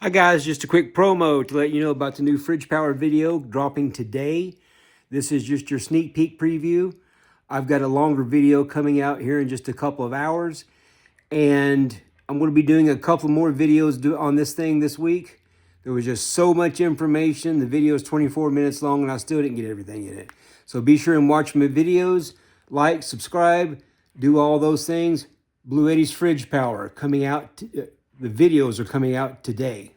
Hi guys, just a quick promo to let you know about the new Fridge Power video dropping today. This is just your sneak peek preview. I've got a longer video coming out here in just a couple of hours, and I'm going to be doing a couple more videos on this thing this week. There was just so much information. The video is 24 minutes long and I still didn't get everything in it. So be sure and watch my videos, like, subscribe, do all those things. Bluetti's Fridge Power coming out, the videos are coming out today.